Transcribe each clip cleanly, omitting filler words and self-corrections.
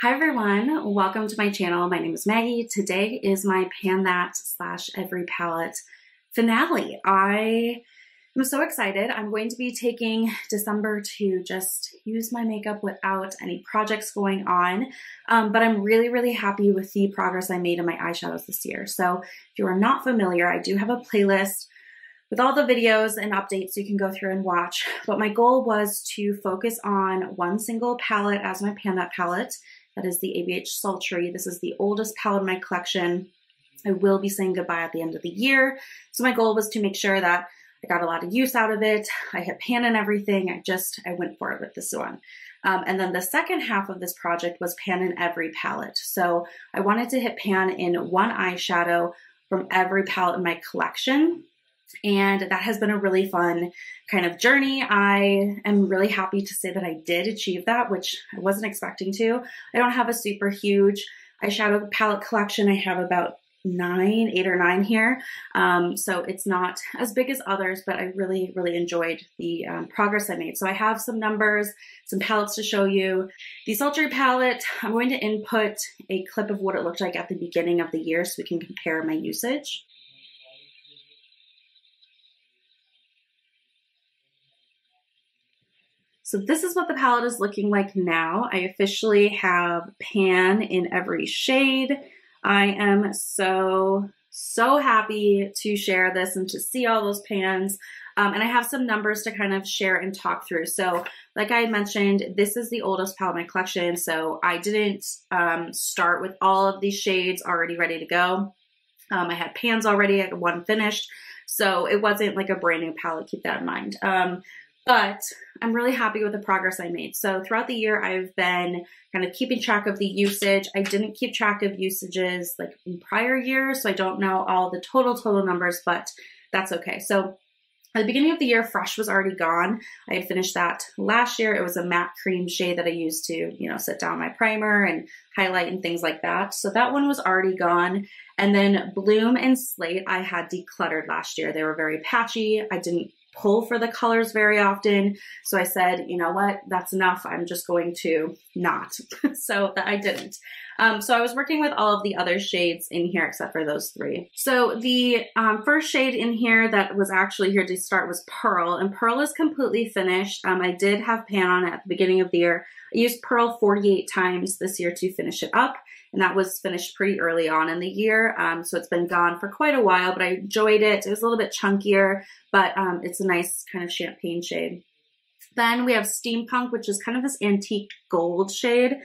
Hi everyone, welcome to my channel. My name is Maggie. Today is my Pan That / Every Palette finale. I am so excited. I'm going to be taking December to just use my makeup without any projects going on, but I'm really happy with the progress I made in my eyeshadows this year. So if you are not familiar, I do have a playlist with all the videos and updates you can go through and watch, but my goal was to focus on one single palette as my Pan That palette. That is the ABH Sultry. This is the oldest palette in my collection. I will be saying goodbye at the end of the year. So my goal was to make sure that I got a lot of use out of it. I hit pan and everything. I went for it with this one. And then the second half of this project was pan in every palette. So I wanted to hit pan in one eyeshadow from every palette in my collection. And that has been a really fun kind of journey. I am really happy to say that I did achieve that, which I wasn't expecting to. I don't have a super huge eyeshadow palette collection. I have about 8 or 9 here. So it's not as big as others, but I really enjoyed the progress I made. So I have some numbers, some palettes to show you. The Sultry palette, I'm going to input a clip of what it looked like at the beginning of the year so we can compare my usage. So this is what the palette is looking like now. I officially have pan in every shade. I am so happy to share this and to see all those pans. And I have some numbers to kind of share and talk through. So like I mentioned, this is the oldest palette in my collection. So I didn't start with all of these shades already ready to go. I had pans already, I had one finished. So it wasn't like a brand new palette, keep that in mind. But I'm really happy with the progress I made. So throughout the year, I've been kind of keeping track of the usage. I didn't keep track of usages like in prior years, so I don't know all the total numbers, but that's okay. So at the beginning of the year, Fresh was already gone. I had finished that last year. It was a matte cream shade that I used to, set down my primer and highlight and things like that. So that one was already gone. And then Bloom and Slate, I had decluttered last year. They were very patchy. I didn't pull for the colors very often. So I said, you know what, that's enough. I'm just going to not. So I didn't. So I was working with all of the other shades in here except for those 3. So the first shade in here that was actually here to start was Pearl, and Pearl is completely finished. I did have pan on it at the beginning of the year. I used Pearl 48 times this year to finish it up, and that was finished pretty early on in the year. So it's been gone for quite a while, but I enjoyed it. It was a little bit chunkier, but it's a nice kind of champagne shade. Then we have Steampunk, which is kind of this antique gold shade.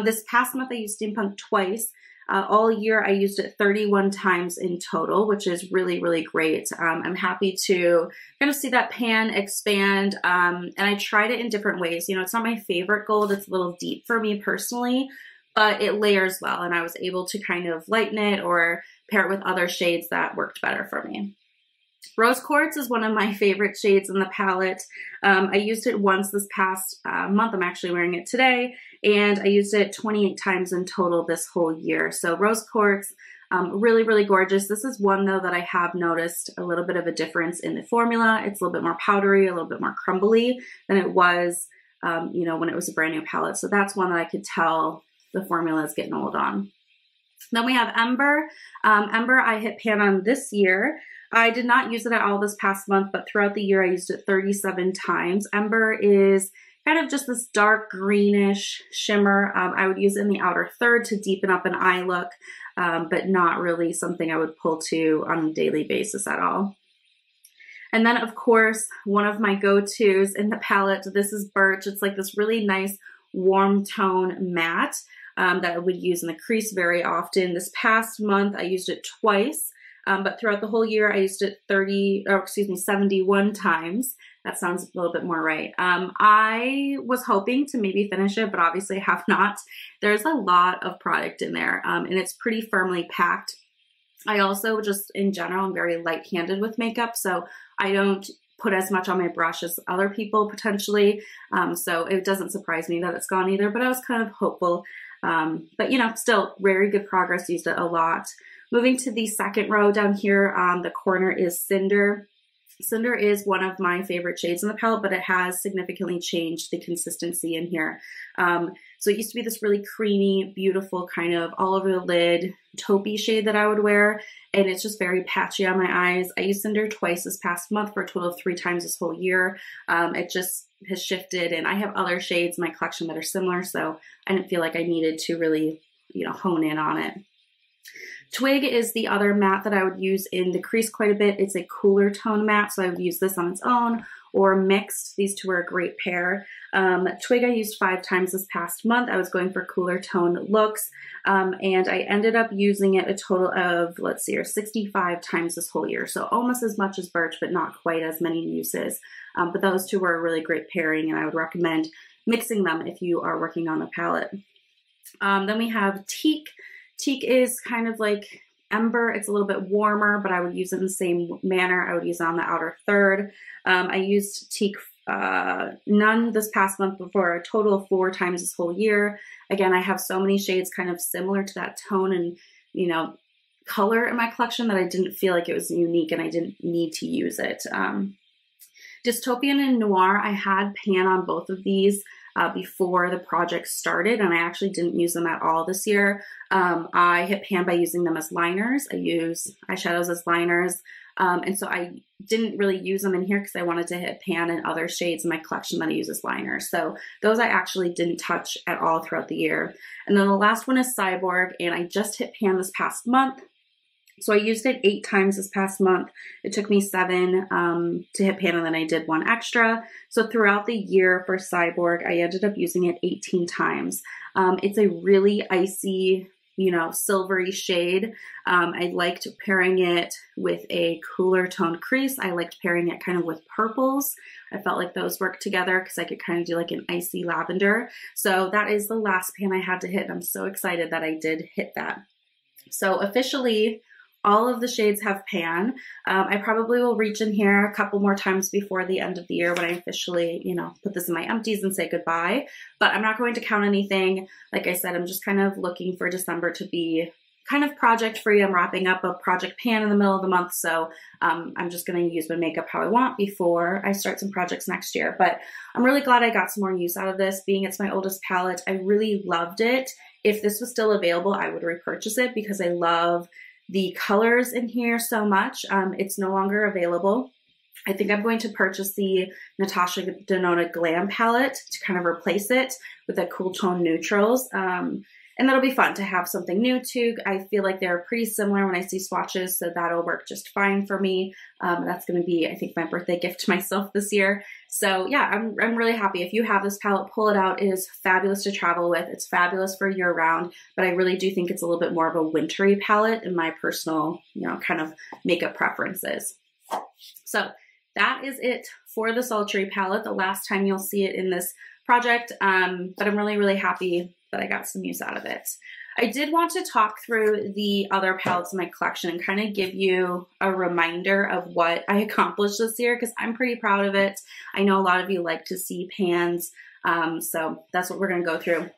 This past month I used Steampunk twice. All year I used it 31 times in total, which is really great. I'm happy to kind of see that pan expand, and I tried it in different ways. It's not my favorite gold. It's a little deep for me personally, but it layers well, and I was able to kind of lighten it or pair it with other shades that worked better for me. Rose Quartz is one of my favorite shades in the palette. I used it once this past month. I'm actually wearing it today, and I used it 28 times in total this whole year. So Rose Quartz, really gorgeous. This is one though that I have noticed a little bit of a difference in the formula. It's a little bit more powdery, a little bit more crumbly than it was, when it was a brand new palette. So that's one that I could tell the formula is getting old on. Then we have Ember. Ember I hit pan on this year. I did not use it at all this past month, but throughout the year I used it 37 times. Ember is kind of just this dark greenish shimmer. I would use it in the outer third to deepen up an eye look, but not really something I would pull to on a daily basis at all. And then of course, one of my go-tos in the palette, this is Birch. It's like this really nice warm tone matte that I would use in the crease very often. This past month I used it twice. But throughout the whole year, I used it 71 times. That sounds a little bit more right. I was hoping to maybe finish it, but obviously I have not. There's a lot of product in there, and it's pretty firmly packed. I also just, in general, I'm very light-handed with makeup, so I don't put as much on my brush as other people potentially. So it doesn't surprise me that it's gone either, but I was kind of hopeful. But still very good progress, used it a lot. Moving to the second row down here on the corner is Cinder. Cinder is one of my favorite shades in the palette, but it has significantly changed the consistency in here. So it used to be this really creamy, beautiful kind of all over the lid taupey shade that I would wear, and it's just very patchy on my eyes. I used Cinder twice this past month for a total of 3 times this whole year. It just has shifted, and I have other shades in my collection that are similar, so I didn't feel like I needed to really, hone in on it. Twig is the other matte that I would use in the crease quite a bit. It's a cooler tone matte, so I would use this on its own or mixed. These two are a great pair. Twig I used 5 times this past month. I was going for cooler tone looks, and I ended up using it a total of, 65 times this whole year. So almost as much as Birch, but not quite as many uses. But those two were a really great pairing, and I would recommend mixing them if you are working on a palette. Then we have Teak. Teak is kind of like Ember. It's a little bit warmer, but I would use it in the same manner. I would use it on the outer third. I used Teak none this past month before, a total of 4 times this whole year. Again, I have so many shades kind of similar to that tone and, color in my collection that I didn't feel like it was unique and I didn't need to use it. Dystopian and Noir, I had pan on both of these before the project started, and I actually didn't use them at all this year. I hit pan by using them as liners. I use eyeshadows as liners, and so I didn't really use them in here because I wanted to hit pan in other shades in my collection that I use as liners. So those I actually didn't touch at all throughout the year. And then the last one is Cyborg, and I just hit pan this past month. So I used it 8 times this past month. It took me 7 to hit pan, and then I did 1 extra. So throughout the year for Cyborg, I ended up using it 18 times. It's a really icy, silvery shade. I liked pairing it with a cooler toned crease. I liked pairing it kind of with purples. I felt like those worked together because I could kind of do like an icy lavender. So that is the last pan I had to hit. I'm so excited that I did hit that. So officially, all of the shades have pan. I probably will reach in here a couple more times before the end of the year when I officially, put this in my empties and say goodbye. But I'm not going to count anything. Like I said, I'm just kind of looking for December to be kind of project free. I'm wrapping up a project pan in the middle of the month, so I'm just going to use my makeup how I want before I start some projects next year. But I'm really glad I got some more use out of this, being it's my oldest palette. I really loved it. If this was still available, I would repurchase it because I love the colors in here so much. It's no longer available. I think I'm going to purchase the Natasha Denona Glam palette to kind of replace it with the cool tone neutrals. And that'll be fun to have something new too. I feel like they're pretty similar when I see swatches, so that'll work just fine for me. That's going to be, I think, my birthday gift to myself this year. So yeah, I'm really happy. If you have this palette, pull it out. It is fabulous to travel with. It's fabulous for year round, but I really do think it's a little bit more of a wintry palette in my personal, kind of makeup preferences. So that is it for the Sultry palette. The last time you'll see it in this project, but I'm really, really happy that I got some use out of it. I did want to talk through the other palettes in my collection and kind of give you a reminder of what I accomplished this year because I'm pretty proud of it. I know a lot of you like to see pans, so that's what we're going to go through.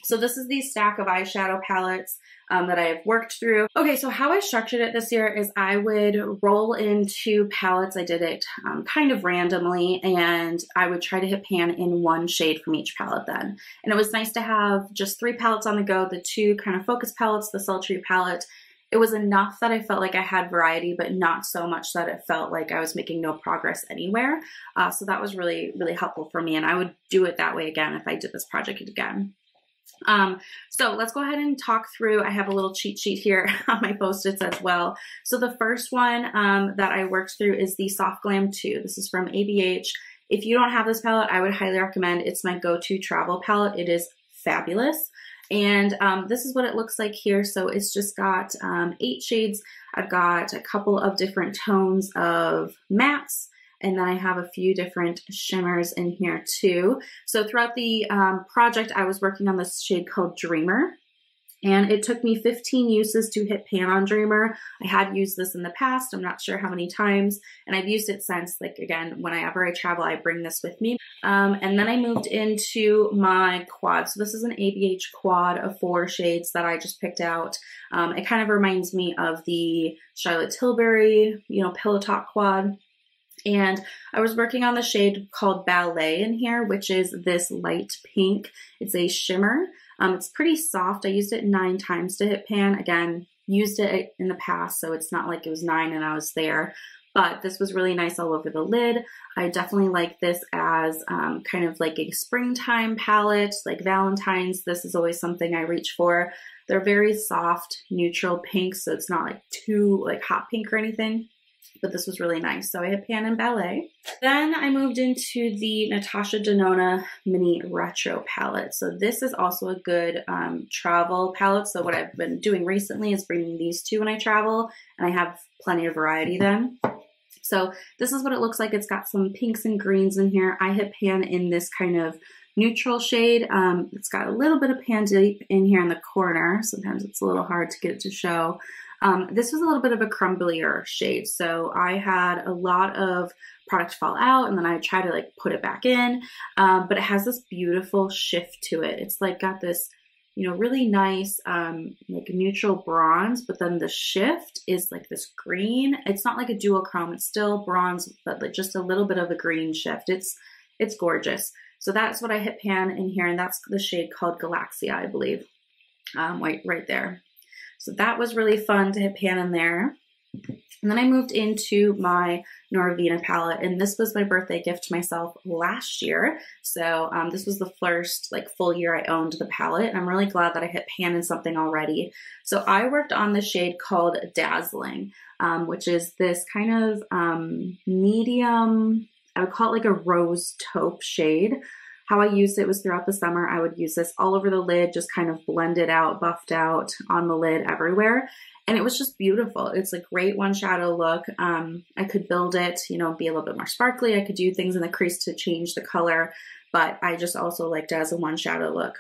So this is the stack of eyeshadow palettes that I have worked through. Okay, so how I structured it this year is I would roll into palettes. I did it kind of randomly, and I would try to hit pan in 1 shade from each palette then. And it was nice to have just 3 palettes on the go, the 2 kind of focus palettes, the Sultry palette. It was enough that I felt like I had variety, but not so much that it felt like I was making no progress anywhere. So that was really, really helpful for me, and I would do it that way again if I did this project again. So let's go ahead and talk through. I have a little cheat sheet here on my Post-its as well. So the first one that I worked through is the Soft Glam 2. This is from ABH. If you don't have this palette, I would highly recommend. It's my go-to travel palette. It is fabulous. And this is what it looks like here. So it's just got 8 shades. I've got a couple of different tones of mattes, and then I have a few different shimmers in here too. So throughout the project, I was working on this shade called Dreamer. And it took me 15 uses to hit pan on Dreamer. I had used this in the past. I'm not sure how many times. And I've used it since, like, again, whenever I travel, I bring this with me. And then I moved into my quad. So this is an ABH quad of 4 shades that I just picked out. It kind of reminds me of the Charlotte Tilbury, Pillow Talk quad. And I was working on the shade called Ballet in here, which is this light pink. It's a shimmer. It's pretty soft. I used it 9 times to hit pan. Again, used it in the past, so it's not like it was 9 and I was there. But this was really nice all over the lid. I definitely like this as kind of like a springtime palette, like Valentine's. This is always something I reach for. They're very soft, neutral pinks, so it's not like too like hot pink or anything. But this was really nice. So I hit pan in Ballet. Then I moved into the Natasha Denona Mini Retro palette. So this is also a good travel palette. So what I've been doing recently is bringing these two when I travel, and I have plenty of variety then. So this is what it looks like. It's got some pinks and greens in here. I hit pan in this kind of neutral shade. It's got a little bit of pan deep in here in the corner. Sometimes it's a little hard to get it to show. This was a little bit of a crumblier shade. So I had a lot of product fall out and then I tried to like put it back in. But it has this beautiful shift to it. It's like got this, you know, really nice like neutral bronze, but then the shift is like this green. It's not like a duochrome. It's still bronze, but like just a little bit of a green shift. It's gorgeous. So that's what I hit pan in here. And that's the shade called Galaxia, I believe. Right there. So that was really fun to hit pan in there. And then I moved into my Norvina palette, and this was my birthday gift to myself last year. So this was the first like full year I owned the palette, and I'm really glad that I hit pan in something already. So I worked on the shade called Dazzling, which is this kind of medium, I would call it like a rose taupe shade. How I used it was throughout the summer. I would use this all over the lid, just kind of blended out, buffed out on the lid everywhere. And it was just beautiful. It's a great one shadow look. I could build it, you know, be a little bit more sparkly. I could do things in the crease to change the color, but I just also liked it as a one shadow look.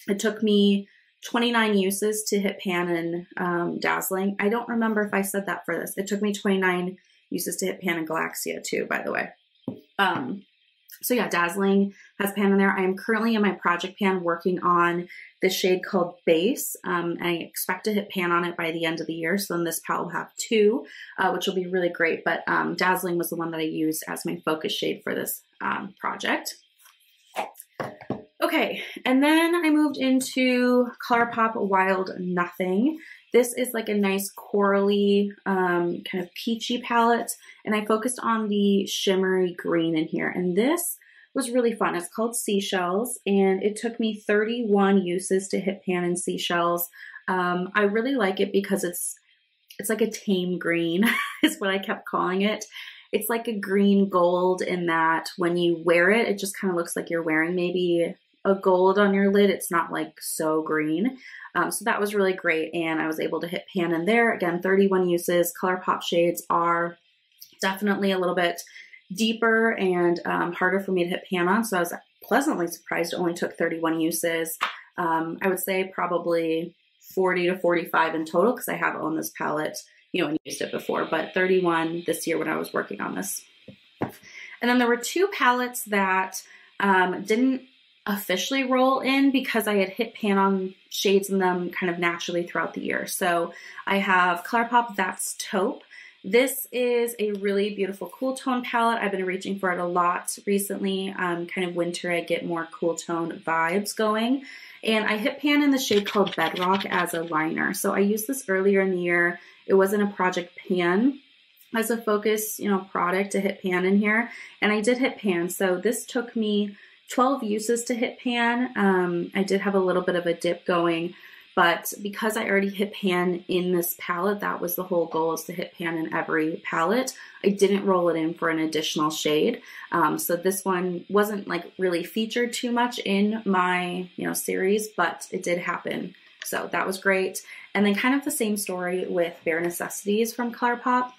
It took me 29 uses to hit pan and Dazzling. I don't remember if I said that for this. It took me 29 uses to hit pan and Galaxia too, by the way. So yeah, Dazzling has pan in there. I am currently in my project pan working on this shade called Base. I expect to hit pan on it by the end of the year. So then this palette will have 2, which will be really great. But Dazzling was the one that I used as my focus shade for this project. Okay, and then I moved into ColourPop Wild Nothing. This is like a nice corally, kind of peachy palette, and I focused on the shimmery green in here, and this was really fun. It's called Seashells, and it took me 31 uses to hit pan in Seashells. I really like it because it's like a tame green, is what I kept calling it. It's like a green gold in that when you wear it, it just kind of looks like you're wearing maybe a gold on your lid. It's not like so green. So that was really great, and I was able to hit pan in there. Again, 31 uses. ColourPop shades are definitely a little bit deeper and harder for me to hit pan on, so I was pleasantly surprised it only took 31 uses. I would say probably 40 to 45 in total because I have owned this palette, you know, and used it before, but 31 this year when I was working on this. And then there were 2 palettes that didn't officially roll in because I had hit pan on shades in them kind of naturally throughout the year. So I have ColourPop That's Taupe. This is a really beautiful cool tone palette. I've been reaching for it a lot recently. Kind of winter, I get more cool tone vibes going. And I hit pan in the shade called Bedrock as a liner. So I used this earlier in the year. It wasn't a project pan as a focus, you know, product to hit pan in here. And I did hit pan. So this took me 12 uses to hit pan. I did have a little bit of a dip going, but because I already hit pan in this palette, that was the whole goal, is to hit pan in every palette. I didn't roll it in for an additional shade. So this one wasn't like really featured too much in my, you know, series, but it did happen. So that was great. And then kind of the same story with Bare Necessities from ColourPop.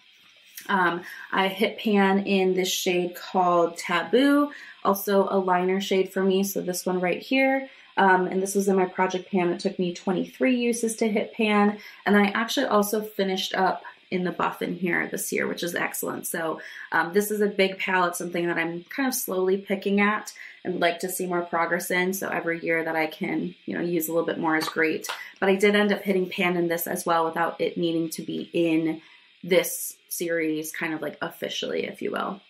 I hit pan in this shade called Taboo, also a liner shade for me, so this one right here. And this was in my project pan. It took me 23 uses to hit pan, and I actually also finished up in the buff in here this year, which is excellent. So this is a big palette, something that I'm kind of slowly picking at and would like to see more progress in. So every year that I can, you know, use a little bit more is great. But I did end up hitting pan in this as well without it needing to be in this series kind of like officially, if you will.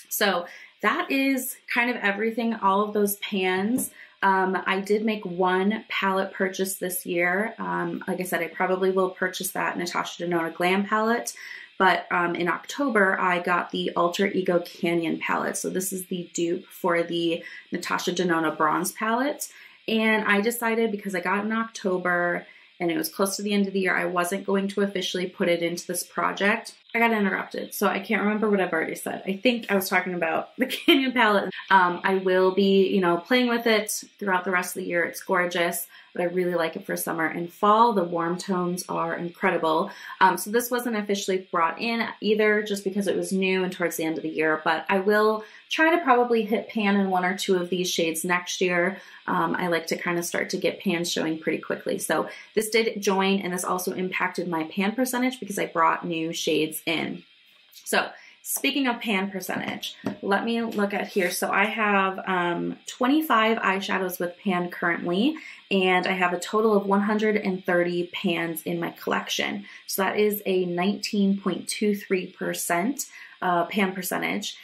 So that is kind of everything, all of those pans. I did make one palette purchase this year. Like I said, I probably will purchase that Natasha Denona Glam palette. But in October, I got the Alter Ego Canyon palette. So this is the dupe for the Natasha Denona Bronze palette. And I decided, because I got it in October and it was close to the end of the year, I wasn't going to officially put it into this project. I got interrupted, so I can't remember what I've already said. I think I was talking about the Canyon palette. I will be, you know, playing with it throughout the rest of the year. It's gorgeous, but I really like it for summer and fall. The warm tones are incredible. So this wasn't officially brought in either, just because it was new and towards the end of the year, but I will try to probably hit pan in one or two of these shades next year. I like to kind of start to get pans showing pretty quickly. So this did join, and this also impacted my pan percentage because I brought new shades in. So speaking of pan percentage, let me look at here. So I have 25 eyeshadows with pan currently, and I have a total of 130 pans in my collection. So that is a 19.23% pan percentage,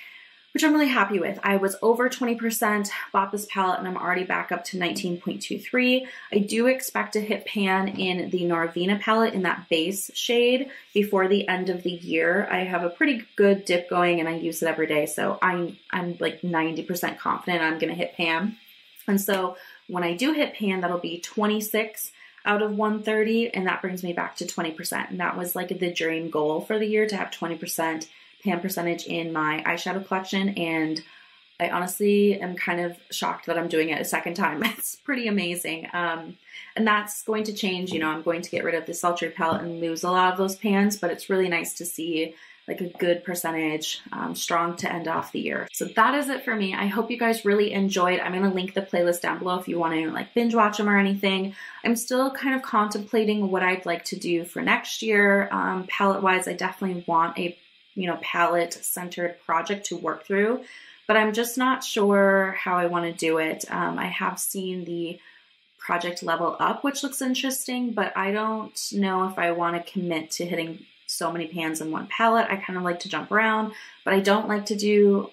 which I'm really happy with. I was over 20%, bought this palette, and I'm already back up to 19.23. I do expect to hit pan in the Norvina palette in that base shade before the end of the year. I have a pretty good dip going and I use it every day, so I'm like 90% confident I'm gonna hit pan. And so when I do hit pan, that'll be 26 out of 130, and that brings me back to 20%. And that was like the dream goal for the year, to have 20% pan percentage in my eyeshadow collection, and I honestly am kind of shocked that I'm doing it a second time. It's pretty amazing. And that's going to change. You know, I'm going to get rid of the sultry palette and lose a lot of those pans, but it's really nice to see like a good percentage, strong to end off the year. So that is it for me. I hope you guys really enjoyed. I'm going to link the playlist down below if you want to like binge watch them or anything. I'm still kind of contemplating what I'd like to do for next year. Palette wise, I definitely want a palette centered project to work through, but I'm just not sure how I want to do it. I have seen the Project Level Up, which looks interesting, but I don't know if I want to commit to hitting so many pans in one palette. I kind of like to jump around, but I don't like to do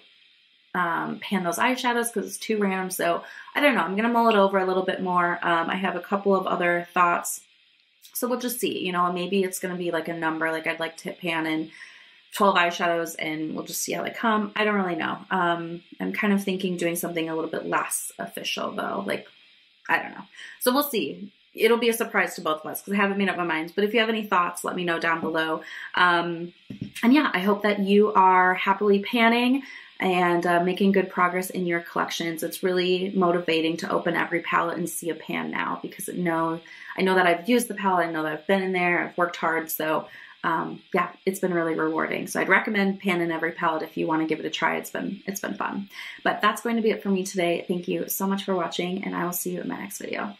pan those eyeshadows because it's too random. So I don't know. I'm going to mull it over a little bit more. I have a couple of other thoughts, so we'll just see. You know, maybe it's going to be like a number, like I'd like to hit pan in 12 eyeshadows and we'll just see how they come. I don't really know. I'm kind of thinking doing something a little bit less official though. Like, I don't know. So we'll see. It'll be a surprise to both of us because I haven't made up my mind. But if you have any thoughts, let me know down below. And yeah, I hope that you are happily panning and making good progress in your collections. It's really motivating to open every palette and see a pan now, because I know that I've used the palette. I know that I've been in there. I've worked hard. So yeah, it's been really rewarding. So I'd recommend pan in every palette if you want to give it a try. It's been fun. But that's going to be it for me today. Thank you so much for watching, and I will see you in my next video.